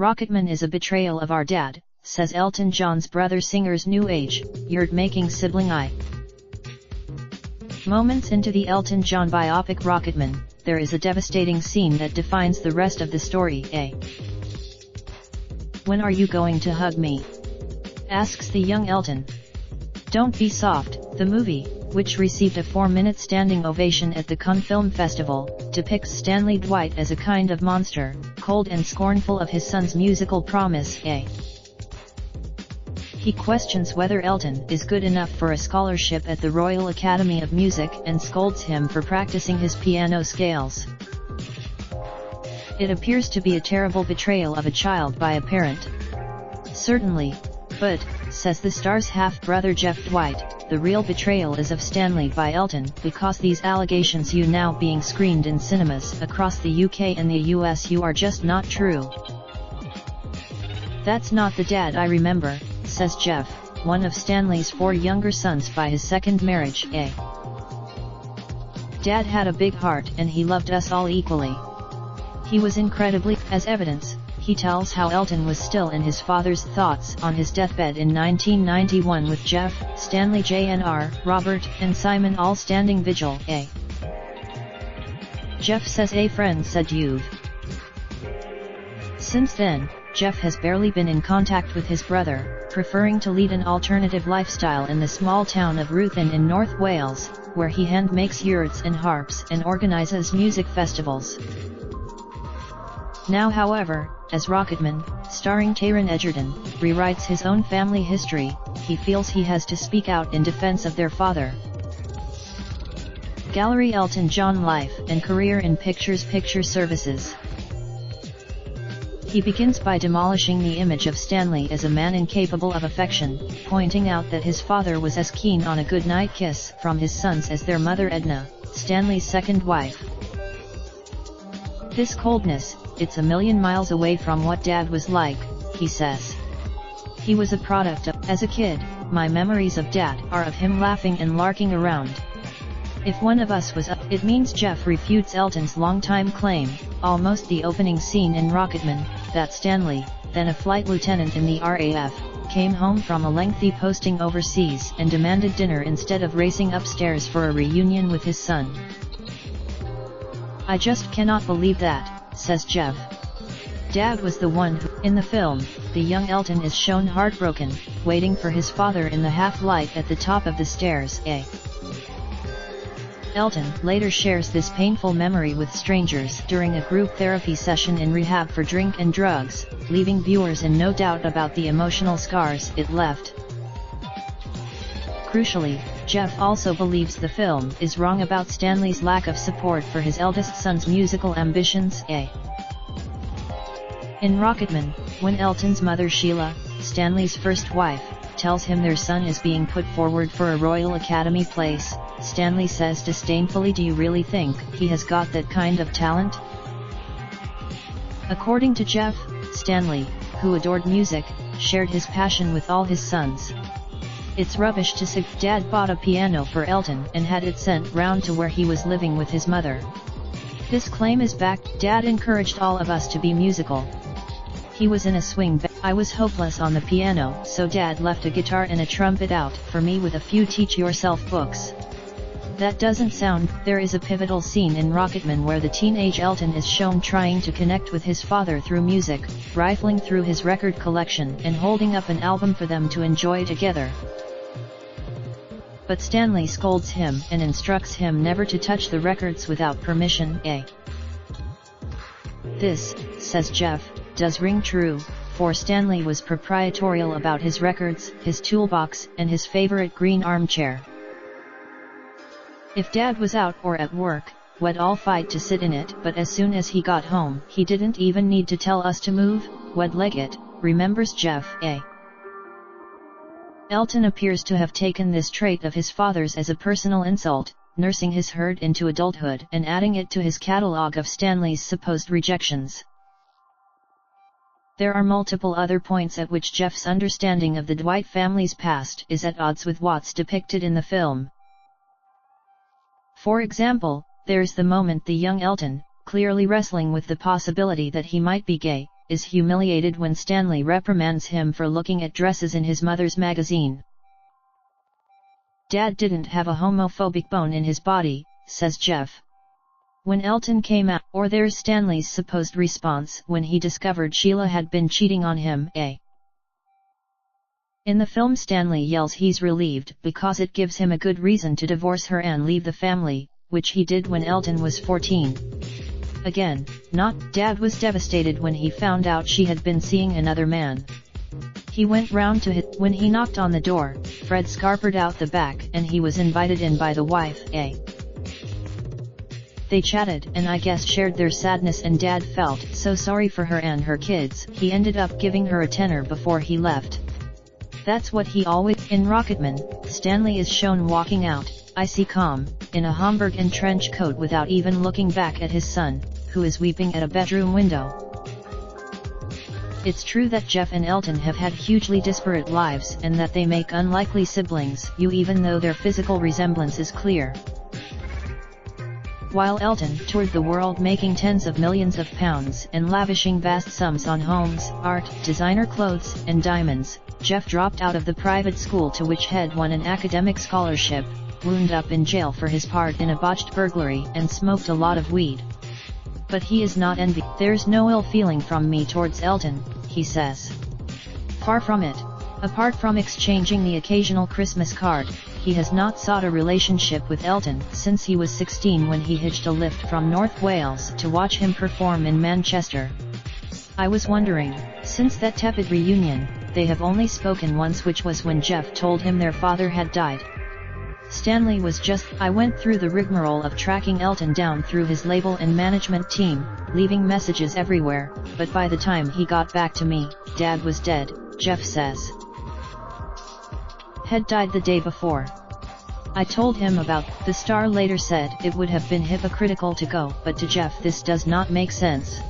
Rocketman is a betrayal of our dad, says Elton John's brother singer's new age, yurt-making sibling I. Moments into the Elton John biopic Rocketman, there is a devastating scene that defines the rest of the story. When are you going to hug me? Asks the young Elton. Don't Be Soft, the movie, which received a 4-minute standing ovation at the Cannes Film Festival, depicts Stanley Dwight as a kind of monster, cold and scornful of his son's musical promise. He questions whether Elton is good enough for a scholarship at the Royal Academy of Music and scolds him for practicing his piano scales. It appears to be a terrible betrayal of a child by a parent. Certainly, but, says the star's half-brother Jeff Dwight, the real betrayal is of Stanley by Elton because these allegations you now being screened in cinemas across the UK and the US you are just not true. That's not the dad I remember, says Jeff, one of Stanley's 4 younger sons by his second marriage. Dad had a big heart and he loved us all equally. He was incredibly, as evidence, he tells how Elton was still in his father's thoughts on his deathbed in 1991 with Jeff, Stanley Jr., Robert, and Simon all standing vigil. Jeff says a friend said you've. Since then, Jeff has barely been in contact with his brother, preferring to lead an alternative lifestyle in the small town of Ruthin in North Wales, where he hand-makes yurts and harps and organises music festivals. Now however, as Rocketman, starring Taron Egerton, rewrites his own family history, he feels he has to speak out in defense of their father. Gallery Elton John Life and Career in Picture Services. He begins by demolishing the image of Stanley as a man incapable of affection, pointing out that his father was as keen on a goodnight kiss from his sons as their mother Edna, Stanley's second wife. This coldness, it's a million miles away from what Dad was like, he says. He was a product of, as a kid, my memories of Dad are of him laughing and larking around. If one of us was up, it means Jeff refutes Elton's longtime claim, almost the opening scene in Rocketman, that Stanley, then a flight lieutenant in the RAF, came home from a lengthy posting overseas and demanded dinner instead of racing upstairs for a reunion with his son. I just cannot believe that, says Jeff. Dad was the one who, in the film, the young Elton is shown heartbroken, waiting for his father in the half-light at the top of the stairs. Elton later shares this painful memory with strangers during a group therapy session in rehab for drink and drugs, leaving viewers in no doubt about the emotional scars it left. Crucially, Jeff also believes the film is wrong about Stanley's lack of support for his eldest son's musical ambitions. In Rocketman, when Elton's mother Sheila, Stanley's first wife, tells him their son is being put forward for a Royal Academy place, Stanley says disdainfully, "Do you really think he has got that kind of talent?" According to Jeff, Stanley, who adored music, shared his passion with all his sons. It's rubbish to say Dad bought a piano for Elton and had it sent round to where he was living with his mother. This claim is backed. Dad encouraged all of us to be musical. He was in a swing band. I was hopeless on the piano, so Dad left a guitar and a trumpet out for me with a few teach-yourself books. That doesn't sound. There is a pivotal scene in Rocketman where the teenage Elton is shown trying to connect with his father through music, rifling through his record collection and holding up an album for them to enjoy together. But Stanley scolds him and instructs him never to touch the records without permission. This, says Jeff, does ring true, for Stanley was proprietorial about his records, his toolbox, and his favorite green armchair. If Dad was out or at work, we'd all fight to sit in it, but as soon as he got home, he didn't even need to tell us to move, we'd leg it, remembers Jeff. Elton appears to have taken this trait of his father's as a personal insult, nursing his herd into adulthood and adding it to his catalogue of Stanley's supposed rejections. There are multiple other points at which Jeff's understanding of the Dwight family's past is at odds with what's depicted in the film. For example, there's the moment the young Elton, clearly wrestling with the possibility that he might be gay, is humiliated when Stanley reprimands him for looking at dresses in his mother's magazine. Dad didn't have a homophobic bone in his body, says Jeff. When Elton came out, or there's Stanley's supposed response when he discovered Sheila had been cheating on him. In the film, Stanley yells he's relieved because it gives him a good reason to divorce her and leave the family, which he did when Elton was 14. Again, Dad was devastated when he found out she had been seeing another man. He went round to when he knocked on the door, Fred scarpered out the back and he was invited in by the wife. They chatted and I guess shared their sadness, and Dad felt so sorry for her and her kids. He ended up giving her a tenner before he left. That's what he always. In Rocketman, Stanley is shown walking out, icy calm, in a Homburg and trench coat without even looking back at his son, who is weeping at a bedroom window. It's true that Jeff and Elton have had hugely disparate lives and that they make unlikely siblings, even though their physical resemblance is clear. While Elton toured the world making tens of millions of pounds and lavishing vast sums on homes, art, designer clothes, and diamonds, Jeff dropped out of the private school to which he'd won an academic scholarship, wound up in jail for his part in a botched burglary, and smoked a lot of weed. But he is not envious. There's no ill feeling from me towards Elton, he says. Far from it. Apart from exchanging the occasional Christmas card, he has not sought a relationship with Elton since he was 16 when he hitched a lift from North Wales to watch him perform in Manchester. I was wondering, since that tepid reunion, they have only spoken once, which was when Jeff told him their father had died. Stanley was just. I went through the rigmarole of tracking Elton down through his label and management team, leaving messages everywhere, but by the time he got back to me, Dad was dead, Jeff says. Had died the day before. I told him about. The star later said it would have been hypocritical to go, but to Jeff this does not make sense.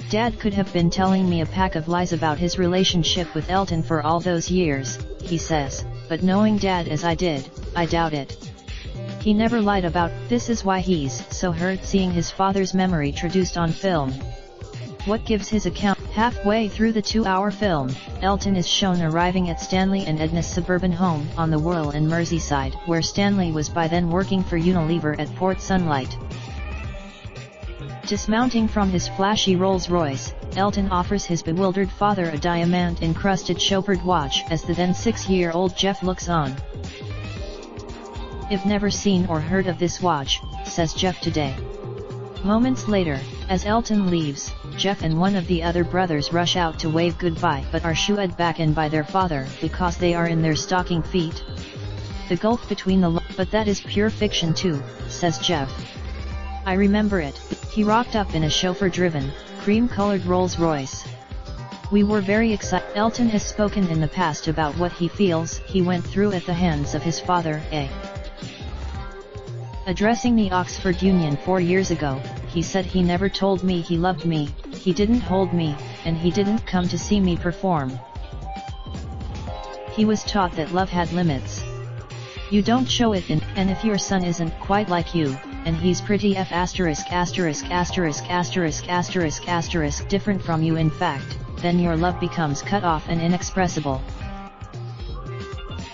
Dad could have been telling me a pack of lies about his relationship with Elton for all those years, he says, but knowing Dad as I did, I doubt it. He never lied about. This is why he's so hurt seeing his father's memory traduced on film. What gives his account? Halfway through the 2-hour film, Elton is shown arriving at Stanley and Edna's suburban home on the Wirral in Merseyside, where Stanley was by then working for Unilever at Port Sunlight. Dismounting from his flashy Rolls-Royce, Elton offers his bewildered father a diamond-encrusted chauffeured watch as the then 6-year-old Jeff looks on. I've never seen or heard of this watch, says Jeff today. Moments later, as Elton leaves, Jeff and one of the other brothers rush out to wave goodbye but are shooed back in by their father because they are in their stocking feet. The gulf between the but that is pure fiction too, says Jeff. I remember it. He rocked up in a chauffeur-driven, cream-colored Rolls-Royce. We were very excited. Elton has spoken in the past about what he feels he went through at the hands of his father. Addressing the Oxford Union 4 years ago, he said he never told me he loved me, he didn't hold me, and he didn't come to see me perform. He was taught that love had limits. You don't show it and if your son isn't quite like you, and he's pretty different from you in fact, then your love becomes cut off and inexpressible.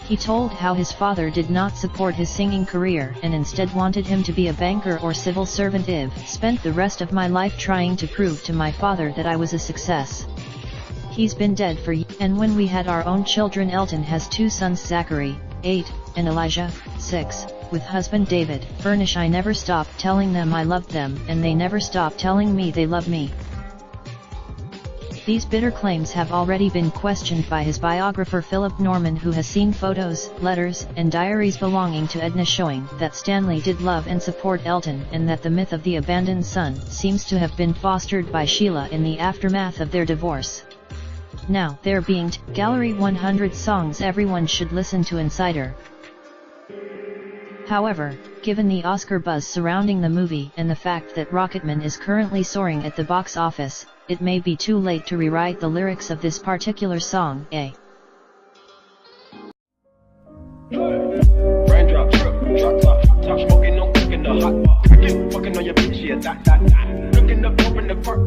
He told how his father did not support his singing career and instead wanted him to be a banker or civil servant. I've spent the rest of my life trying to prove to my father that I was a success. He's been dead for years, and when we had our own children, Elton has 2 sons, Zachary, 8, and Elijah, 6, with husband David. Furnish. I never stopped telling them I loved them, and they never stopped telling me they love me. These bitter claims have already been questioned by his biographer Philip Norman, who has seen photos, letters, and diaries belonging to Edna showing that Stanley did love and support Elton, and that the myth of the abandoned son seems to have been fostered by Sheila in the aftermath of their divorce. Now, there being Gallery 100 songs everyone should listen to Insider. However, given the Oscar buzz surrounding the movie and the fact that Rocketman is currently soaring at the box office, it may be too late to rewrite the lyrics of this particular song. Raindrop, drop top smoking, no cooking the hot bar. Fucking on your bitch, yeah, that. Looking up, open the park.